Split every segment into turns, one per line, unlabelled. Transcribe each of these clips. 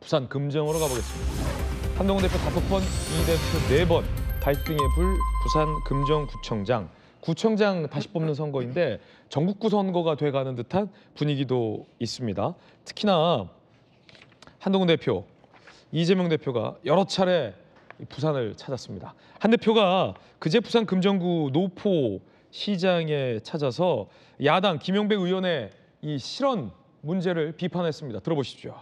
부산 금정으로 가보겠습니다. 한동훈 대표 5번, 이 대표 4번 갈등의 불 부산 금정구청장. 구청장 다시 뽑는 선거인데 전국구 선거가 돼가는 듯한 분위기도 있습니다. 특히나 한동훈 대표, 이재명 대표가 여러 차례 부산을 찾았습니다. 한 대표가 그제 부산 금정구 노포 시장에 찾아서 야당 김용배 의원의 이 실언 문제를 비판했습니다. 들어보십시오.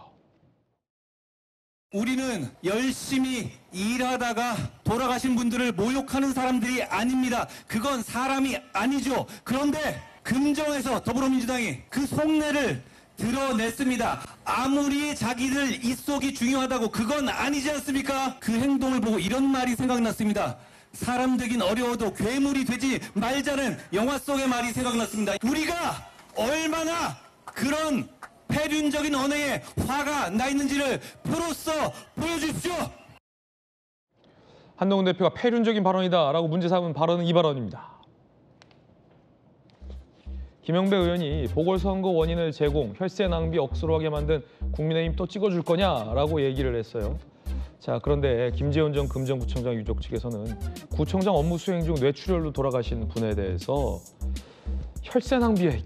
우리는 열심히 일하다가 돌아가신 분들을 모욕하는 사람들이 아닙니다. 그건 사람이 아니죠. 그런데 금정에서 더불어민주당이 그 속내를 드러냈습니다. 아무리 자기들 입속이 중요하다고 그건 아니지 않습니까? 그 행동을 보고 이런 말이 생각났습니다. 사람 되긴 어려워도 괴물이 되지 말자는 영화 속의 말이 생각났습니다. 우리가 얼마나 그런 폐륜적인 언행에 화가 나 있는지를 표로써 보여주십시오.
한동훈 대표가 폐륜적인 발언이다라고 문제 삼은 발언은 이 발언입니다. 김용배 의원이 보궐선거 원인을 제공, 혈세 낭비 억수로 하게 만든 국민의힘 또 찍어줄 거냐라고 얘기를 했어요. 자, 그런데 김재원 전 금정구청장 유족 측에서는 구청장 업무 수행 중 뇌출혈로 돌아가신 분에 대해서 혈세 낭비에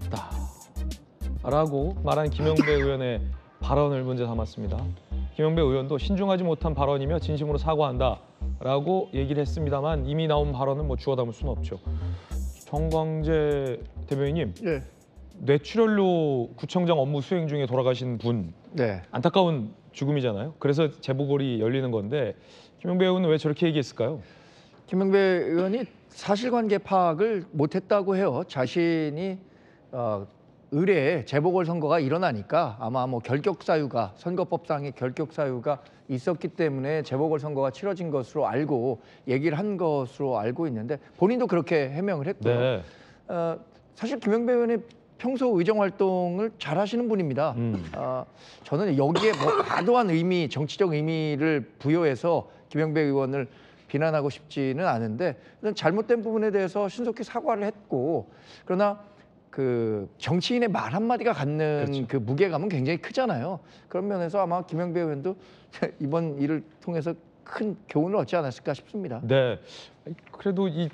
있다라고 말한 김용배 의원의 발언을 문제 삼았습니다. 김용배 의원도 신중하지 못한 발언이며 진심으로 사과한다라고 얘기를 했습니다만 이미 나온 발언은 주워 담을 수는 없죠. 정광재 대변인님,
네.
뇌출혈로 구청장 업무 수행 중에 돌아가신 분,
네.
안타까운 죽음이잖아요. 그래서 재보궐이 열리는 건데 김용배 의원은 왜 저렇게 얘기했을까요?
김용배 의원이 사실관계 파악을 못했다고 해요. 자신이 의뢰에 재보궐선거가 일어나니까 아마 결격사유가 선거법상의 결격사유가 있었기 때문에 재보궐선거가 치러진 것으로 알고 얘기를 한 것으로 알고 있는데 본인도 그렇게 해명을 했고요.
네.
사실 김용배 의원이 평소 의정 활동을 잘 하시는 분입니다. 저는 여기에 과도한 의미, 정치적 의미를 부여해서 김용배 의원을 비난하고 싶지는 않은데 잘못된 부분에 대해서 신속히 사과를 했고 그러나 그 정치인의 말 한마디가 갖는
그렇죠.
그 무게감은 굉장히 크잖아요. 그런 면에서 아마 김용배 의원도 이번 일을 통해서 큰 교훈을 얻지 않았을까 싶습니다.
네. 그래도 이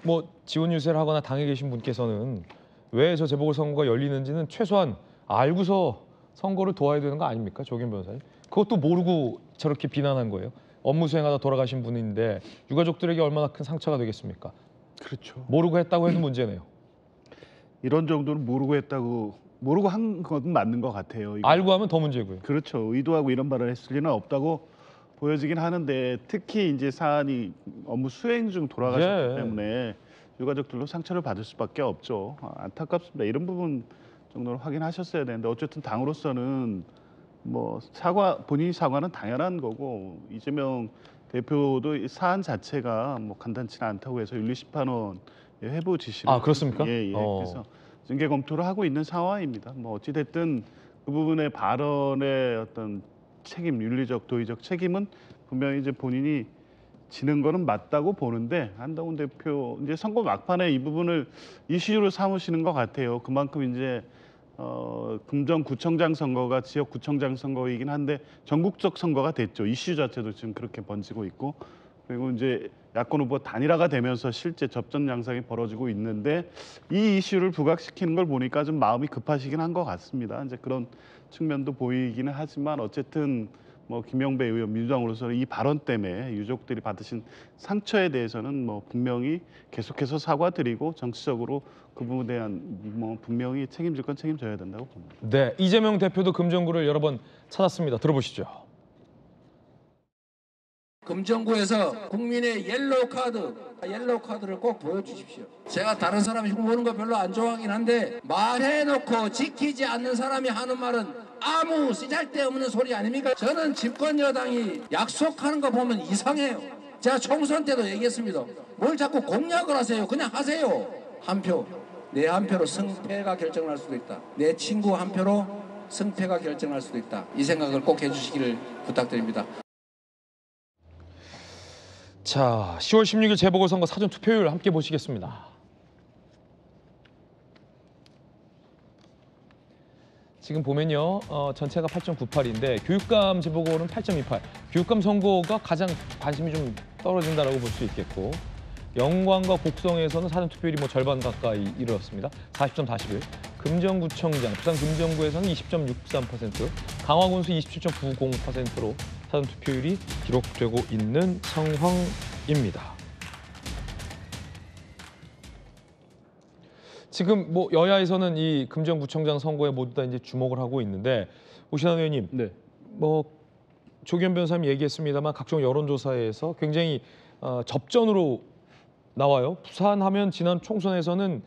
지원 유세를 하거나 당에 계신 분께서는 왜 저 재보궐선거가 열리는지는 최소한 알고서 선거를 도와야 되는 거 아닙니까? 조경 변호사님. 그것도 모르고 저렇게 비난한 거예요. 업무 수행하다 돌아가신 분인데 유가족들에게 얼마나 큰 상처가 되겠습니까?
그렇죠.
모르고 했다고 해도 문제네요.
이런 정도는 모르고 한 건 맞는 것 같아요. 이거.
알고 하면 더 문제고요.
그렇죠. 의도하고 이런 말을 했을 리는 없다고 보여지긴 하는데 특히 이제 사안이 업무 수행 중 돌아가셨기 때문에 유가족들로 상처를 받을 수밖에 없죠. 안타깝습니다. 이런 부분 정도는 확인하셨어야 되는데 어쨌든 당으로서는 본인이 사과는 당연한 거고 이재명 대표도 이 사안 자체가 간단치는 않다고 해서 윤리심판원 회부 지시를
그렇습니까?
예. 그래서 징계 검토를 하고 있는 상황입니다. 어찌 됐든 그 부분의 발언의 어떤 책임, 윤리적, 도의적 책임은 분명히 이제 본인이 지는 거는 맞다고 보는데 한동훈 대표 이제 선거 막판에 이 부분을 이슈로 삼으시는 것 같아요. 그만큼 이제 금정구청장 선거가 지역구청장 선거이긴 한데 전국적 선거가 됐죠. 이슈 자체도 지금 그렇게 번지고 있고 그리고 이제 야권 후보 단일화가 되면서 실제 접전 양상이 벌어지고 있는데 이 이슈를 부각시키는 걸 보니까 좀 마음이 급하시긴 한 것 같습니다. 이제 그런 측면도 보이기는 하지만 어쨌든 김용배 의원 민주당으로서는 이 발언 때문에 유족들이 받으신 상처에 대해서는 분명히 계속해서 사과드리고 정치적으로 그 부분에 대한 분명히 책임질 건 책임져야 된다고 봅니다.
네, 이재명 대표도 금정구를 여러 번 찾았습니다. 들어보시죠.
금정구에서 국민의 옐로우 카드를 꼭 보여주십시오. 제가 다른 사람 흉보는 거 별로 안 좋아하긴 한데 말해놓고 지키지 않는 사람이 하는 말은 아무 쓰잘데없는 소리 아닙니까? 저는 집권 여당이 약속하는 거 보면 이상해요. 제가 총선 때도 얘기했습니다. 뭘 자꾸 공약을 하세요. 그냥 하세요. 한 표, 내 한 표로 승패가 결정날 수도 있다. 내 친구 한 표로 승패가 결정날 수도 있다. 이 생각을 꼭 해주시기를 부탁드립니다.
자, 10월 16일 재보궐선거 사전 투표율 함께 보시겠습니다. 지금 보면요, 전체가 8.98인데 교육감 재보궐은 8.28. 교육감 선거가 가장 관심이 좀 떨어진다라고 볼 수 있겠고, 영광과 곡성에서는 사전 투표율이 뭐 절반 가까이 이르렀습니다. 40.41. 금정구청장, 부산 금정구에서는 20.63%, 강화군수 27.90%로 사전 투표율이 기록되고 있는 상황입니다. 지금 뭐 여야에서는 이 금정구청장 선거에 모두 다 이제 주목을 하고 있는데, 오신환 의원님,
네.
뭐 조기현 변호사님 얘기했습니다만 각종 여론조사에서 굉장히 접전으로 나와요. 부산하면 지난 총선에서는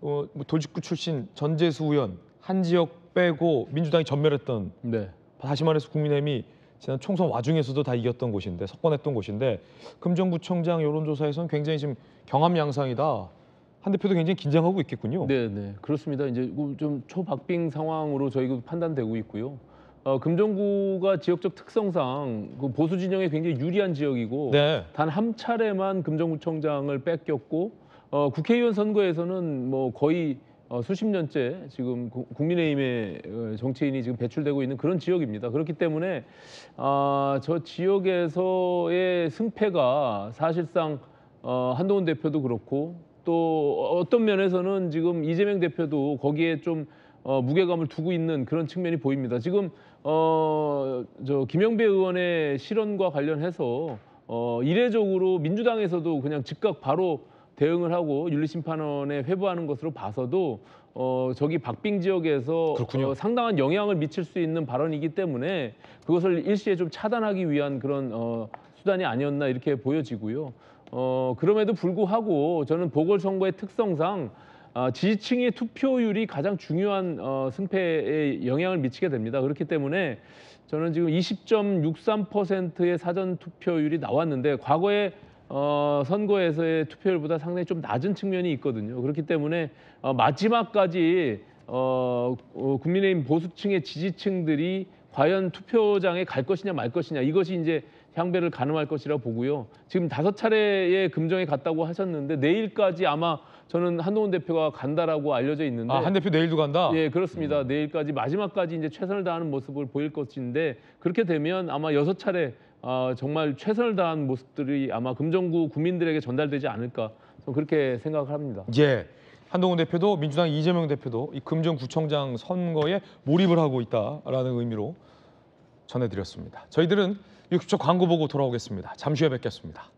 뭐 돌직구 출신 전재수 의원 한 지역 빼고 민주당이 전멸했던,
네.
다시 말해서 국민의힘이 지난 총선 와중에서도 다 이겼던 곳인데, 석권했던 곳인데, 금정구청장 여론조사에서는 굉장히 지금 경합 양상이다. 한 대표도 굉장히 긴장하고 있겠군요.
네, 네, 그렇습니다. 이제 좀 초박빙 상황으로 저희도 판단되고 있고요. 금정구가 지역적 특성상 그 보수 진영에 굉장히 유리한 지역이고,
네.
단 한 차례만 금정구청장을 뺏겼고, 국회의원 선거에서는 뭐 거의 수십 년째 지금 국민의힘의 정치인이 지금 배출되고 있는 그런 지역입니다. 그렇기 때문에 저 지역에서의 승패가 사실상 한동훈 대표도 그렇고, 또 어떤 면에서는 지금 이재명 대표도 거기에 좀 무게감을 두고 있는 그런 측면이 보입니다. 지금 저 김영배 의원의 실언과 관련해서 이례적으로 민주당에서도 그냥 즉각 바로 대응을 하고 윤리심판원에 회부하는 것으로 봐서도 저기 박빙 지역에서 상당한 영향을 미칠 수 있는 발언이기 때문에 그것을 일시에 좀 차단하기 위한 그런 수단이 아니었나 이렇게 보여지고요. 그럼에도 불구하고 저는 보궐선거의 특성상 지지층의 투표율이 가장 중요한 승패에 영향을 미치게 됩니다. 그렇기 때문에 저는 지금 20.63%의 사전 투표율이 나왔는데, 과거에 선거에서의 투표율보다 상당히 좀 낮은 측면이 있거든요. 그렇기 때문에 마지막까지 국민의힘 보수층의 지지층들이 과연 투표장에 갈 것이냐 말 것이냐, 이것이 이제 향배를 가늠할 것이라 보고요. 지금 5차례의 금정에 갔다고 하셨는데 내일까지 아마 저는 한동훈 대표가 간다라고 알려져 있는데,
한 대표 내일도 간다?
예, 그렇습니다. 내일까지 마지막까지 이제 최선을 다하는 모습을 보일 것인데, 그렇게 되면 아마 6차례 정말 최선을 다한 모습들이 아마 금정구 국민들에게 전달되지 않을까, 저는 그렇게 생각을 합니다.
예. 한동훈 대표도 민주당 이재명 대표도 이 금정구청장 선거에 몰입을 하고 있다라는 의미로 전해드렸습니다. 저희들은 60초 광고 보고 돌아오겠습니다. 잠시 후에 뵙겠습니다.